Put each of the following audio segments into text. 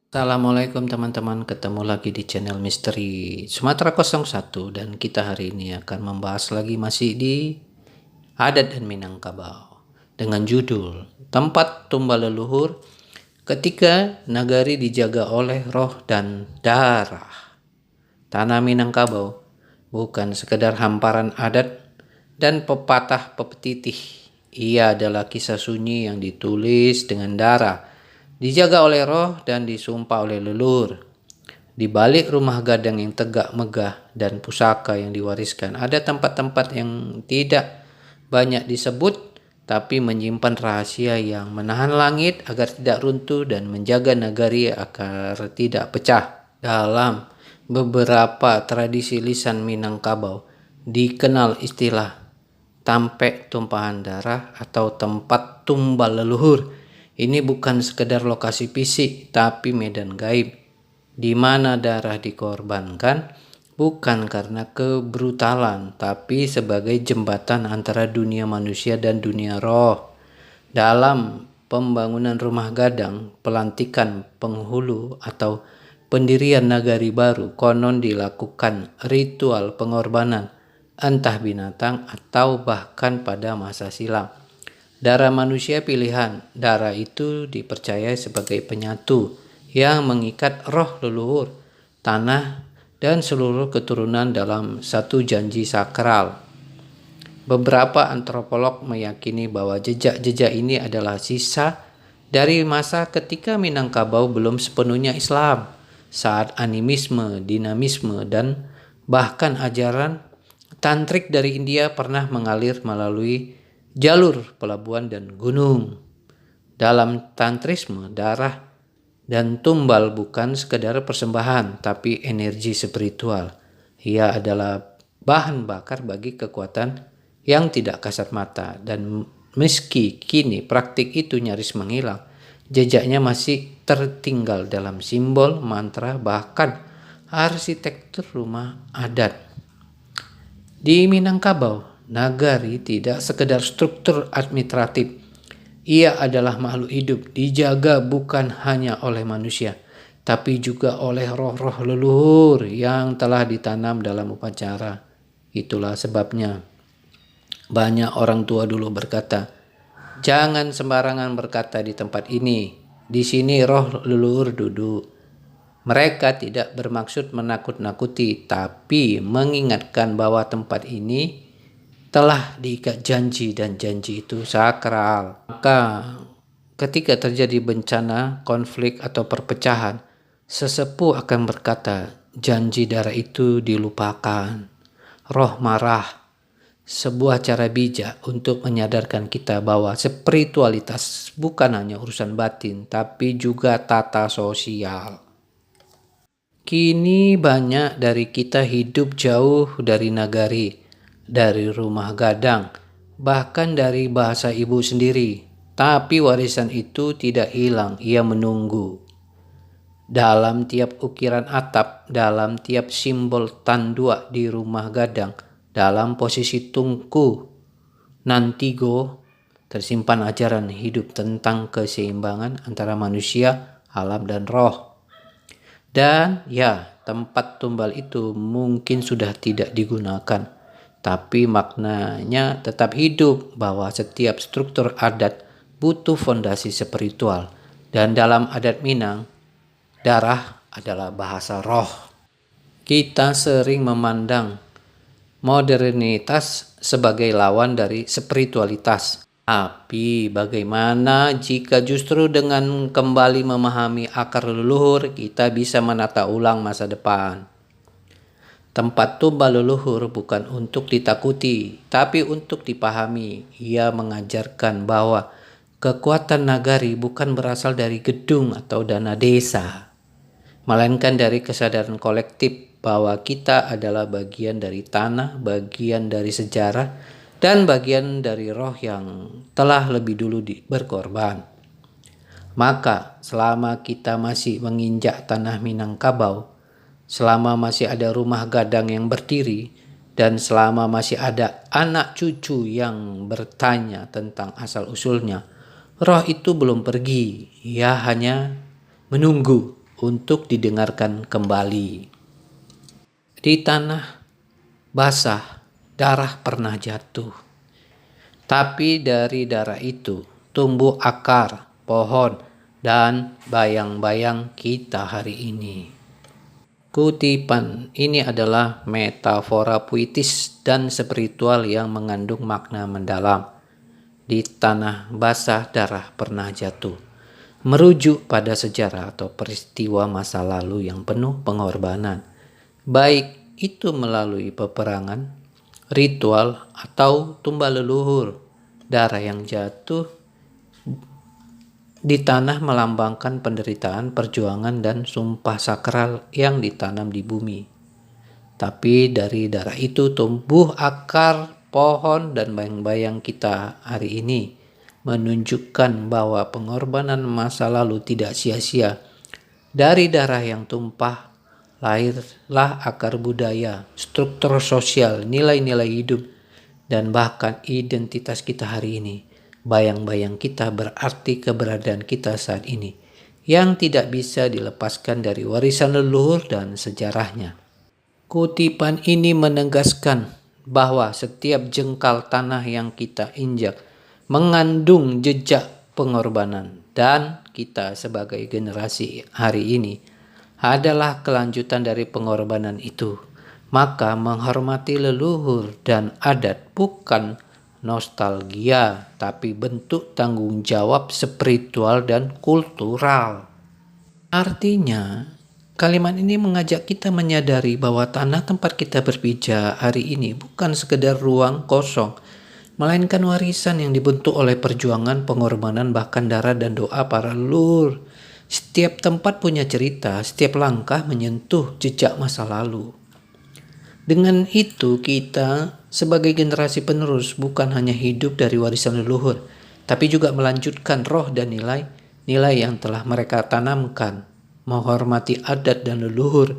Assalamualaikum teman-teman, ketemu lagi di channel Misteri Sumatera 01 dan kita hari ini akan membahas lagi masih di adat dan Minangkabau dengan judul Tempat Tumbal Leluhur ketika nagari dijaga oleh roh dan darah. Tanah Minangkabau bukan sekedar hamparan adat dan pepatah pepetitih. Ia adalah kisah sunyi yang ditulis dengan darah, dijaga oleh roh dan disumpah oleh leluhur. Di balik rumah gadang yang tegak megah dan pusaka yang diwariskan, ada tempat-tempat yang tidak banyak disebut tapi menyimpan rahasia yang menahan langit agar tidak runtuh dan menjaga nagari agar tidak pecah. Dalam beberapa tradisi lisan Minangkabau dikenal istilah tampek tumpahan darah atau tempat tumbal leluhur. Ini bukan sekedar lokasi fisik tapi medan gaib di mana darah dikorbankan bukan karena kebrutalan tapi sebagai jembatan antara dunia manusia dan dunia roh. Dalam pembangunan rumah gadang, pelantikan penghulu atau pendirian nagari baru konon dilakukan ritual pengorbanan entah binatang atau bahkan pada masa silam. Darah manusia pilihan, darah itu dipercaya sebagai penyatu yang mengikat roh leluhur, tanah, dan seluruh keturunan dalam satu janji sakral. Beberapa antropolog meyakini bahwa jejak-jejak ini adalah sisa dari masa ketika Minangkabau belum sepenuhnya Islam, saat animisme, dinamisme, dan bahkan ajaran tantrik dari India pernah mengalir melalui jalur pelabuhan dan gunung. Dalam tantrisme, darah dan tumbal bukan sekedar persembahan, tapi energi spiritual. Ia adalah bahan bakar bagi kekuatan yang tidak kasat mata, dan meski kini praktik itu nyaris menghilang, jejaknya masih tertinggal dalam simbol, mantra, bahkan arsitektur rumah adat. Di Minangkabau, nagari tidak sekedar struktur administratif. Ia adalah makhluk hidup, dijaga bukan hanya oleh manusia, tapi juga oleh roh-roh leluhur yang telah ditanam dalam upacara. Itulah sebabnya banyak orang tua dulu berkata, "Jangan sembarangan berkata di tempat ini. Di sini roh leluhur duduk." Mereka tidak bermaksud menakut-nakuti, tapi mengingatkan bahwa tempat ini telah diikat janji dan janji itu sakral. Maka ketika terjadi bencana, konflik atau perpecahan, sesepuh akan berkata, janji darah itu dilupakan. Roh marah. Sebuah cara bijak untuk menyadarkan kita bahwa spiritualitas bukan hanya urusan batin, tapi juga tata sosial. Kini banyak dari kita hidup jauh dari nagari, dari rumah gadang, bahkan dari bahasa ibu sendiri. Tapi warisan itu tidak hilang, ia menunggu. Dalam tiap ukiran atap, dalam tiap simbol tandua di rumah gadang, dalam posisi tungku, nantigo, tersimpan ajaran hidup tentang keseimbangan antara manusia, alam, dan roh. Dan ya, tempat tumbal itu mungkin sudah tidak digunakan, tapi maknanya tetap hidup bahwa setiap struktur adat butuh fondasi spiritual. Dan dalam adat Minang, darah adalah bahasa roh. Kita sering memandang modernitas sebagai lawan dari spiritualitas. Tapi bagaimana jika justru dengan kembali memahami akar leluhur, kita bisa menata ulang masa depan? Tempat tumbal leluhur bukan untuk ditakuti, tapi untuk dipahami. Ia mengajarkan bahwa kekuatan nagari bukan berasal dari gedung atau dana desa, melainkan dari kesadaran kolektif bahwa kita adalah bagian dari tanah, bagian dari sejarah, dan bagian dari roh yang telah lebih dulu berkorban. Maka selama kita masih menginjak tanah Minangkabau, selama masih ada rumah gadang yang berdiri, dan selama masih ada anak cucu yang bertanya tentang asal-usulnya, roh itu belum pergi. Ia hanya menunggu untuk didengarkan kembali. Di tanah basah, darah pernah jatuh. Tapi dari darah itu tumbuh akar, pohon, dan bayang-bayang kita hari ini. Kutipan ini adalah metafora puitis dan spiritual yang mengandung makna mendalam. Di tanah basah darah pernah jatuh, merujuk pada sejarah atau peristiwa masa lalu yang penuh pengorbanan, baik itu melalui peperangan, ritual, atau tumbal leluhur. Darah yang jatuh di tanah melambangkan penderitaan, perjuangan, dan sumpah sakral yang ditanam di bumi. Tapi dari darah itu tumbuh akar, pohon, dan bayang-bayang kita hari ini, menunjukkan bahwa pengorbanan masa lalu tidak sia-sia. Dari darah yang tumpah, lahirlah akar budaya, struktur sosial, nilai-nilai hidup, dan bahkan identitas kita hari ini. Bayang-bayang kita berarti keberadaan kita saat ini, yang tidak bisa dilepaskan dari warisan leluhur dan sejarahnya. Kutipan ini menegaskan bahwa setiap jengkal tanah yang kita injak mengandung jejak pengorbanan, dan kita sebagai generasi hari ini adalah kelanjutan dari pengorbanan itu. Maka menghormati leluhur dan adat bukan nostalgia, tapi bentuk tanggung jawab spiritual dan kultural. Artinya, kalimat ini mengajak kita menyadari bahwa tanah tempat kita berpijak hari ini bukan sekedar ruang kosong, melainkan warisan yang dibentuk oleh perjuangan, pengorbanan, bahkan darah dan doa para leluhur. Setiap tempat punya cerita, setiap langkah menyentuh jejak masa lalu. Dengan itu, kita sebagai generasi penerus bukan hanya hidup dari warisan leluhur, tapi juga melanjutkan roh dan nilai yang telah mereka tanamkan. Menghormati adat dan leluhur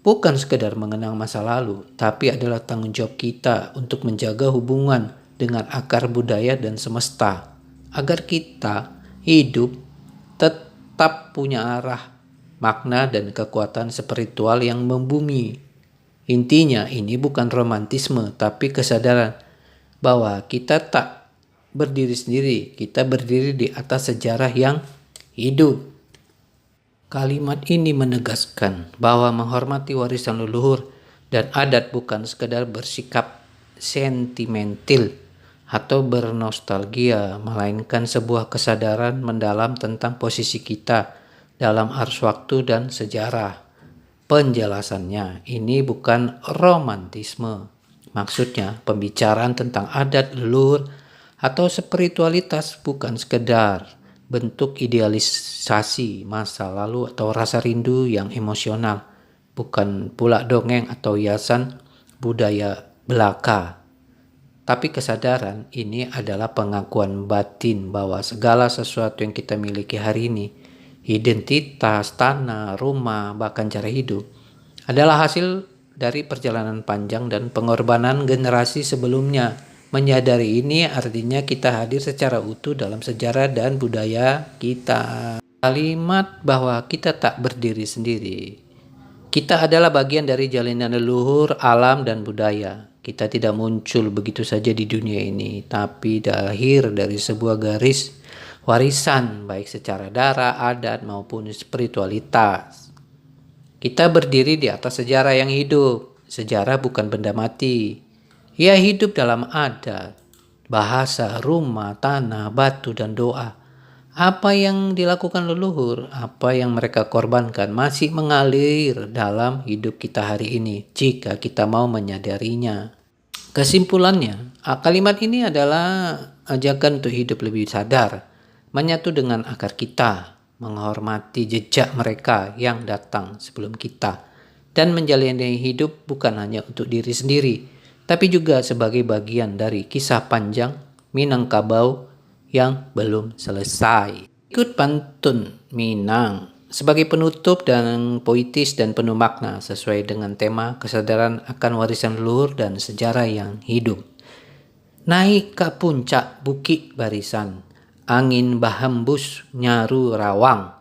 bukan sekedar mengenang masa lalu, tapi adalah tanggung jawab kita untuk menjaga hubungan dengan akar budaya dan semesta, agar kita hidup tetap punya arah, makna, dan kekuatan spiritual yang membumi. Intinya ini bukan romantisme, tapi kesadaran bahwa kita tak berdiri sendiri, kita berdiri di atas sejarah yang hidup. Kalimat ini menegaskan bahwa menghormati warisan leluhur dan adat bukan sekedar bersikap sentimental atau bernostalgia, melainkan sebuah kesadaran mendalam tentang posisi kita dalam arus waktu dan sejarah. Penjelasannya, ini bukan romantisme. Maksudnya, pembicaraan tentang adat leluhur atau spiritualitas bukan sekedar bentuk idealisasi masa lalu atau rasa rindu yang emosional, bukan pula dongeng atau hiasan budaya belaka. Tapi kesadaran ini adalah pengakuan batin bahwa segala sesuatu yang kita miliki hari ini, identitas, tanah, rumah, bahkan cara hidup, adalah hasil dari perjalanan panjang dan pengorbanan generasi sebelumnya. Menyadari ini artinya kita hadir secara utuh dalam sejarah dan budaya kita. Kalimat bahwa kita tak berdiri sendiri. Kita adalah bagian dari jalinan leluhur, alam, dan budaya. Kita tidak muncul begitu saja di dunia ini, tapi lahir dari sebuah garis warisan, baik secara darah, adat, maupun spiritualitas. Kita berdiri di atas sejarah yang hidup. Sejarah bukan benda mati. Ia hidup dalam adat, bahasa, rumah, tanah, batu, dan doa. Apa yang dilakukan leluhur, apa yang mereka korbankan masih mengalir dalam hidup kita hari ini jika kita mau menyadarinya. Kesimpulannya, kalimat ini adalah ajakan untuk hidup lebih sadar, menyatu dengan akar kita, menghormati jejak mereka yang datang sebelum kita, dan menjalani hidup bukan hanya untuk diri sendiri, tapi juga sebagai bagian dari kisah panjang Minangkabau yang belum selesai. Ikut pantun Minang sebagai penutup dan puitis dan penuh makna sesuai dengan tema kesadaran akan warisan leluhur dan sejarah yang hidup. Naik ke puncak bukit barisan, angin bahembus nyaru rawang.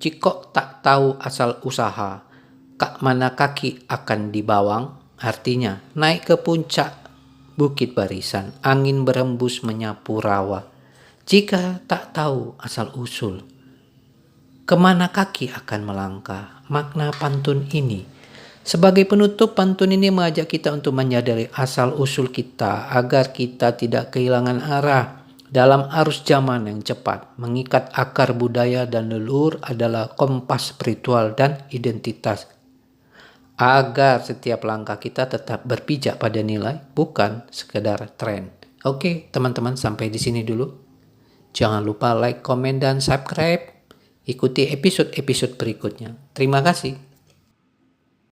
Jika tak tahu asal usaha, kak mana kaki akan dibawang? Artinya, naik ke puncak bukit barisan, angin berembus menyapu rawa. Jika tak tahu asal usul, kemana kaki akan melangkah? Makna pantun ini. Sebagai penutup, pantun ini mengajak kita untuk menyadari asal usul kita agar kita tidak kehilangan arah dalam arus zaman yang cepat. Mengikat akar budaya dan leluhur adalah kompas spiritual dan identitas. Agar setiap langkah kita tetap berpijak pada nilai, bukan sekedar tren. Oke, teman-teman, sampai di sini dulu. Jangan lupa like, komen, dan subscribe. Ikuti episode-episode berikutnya. Terima kasih.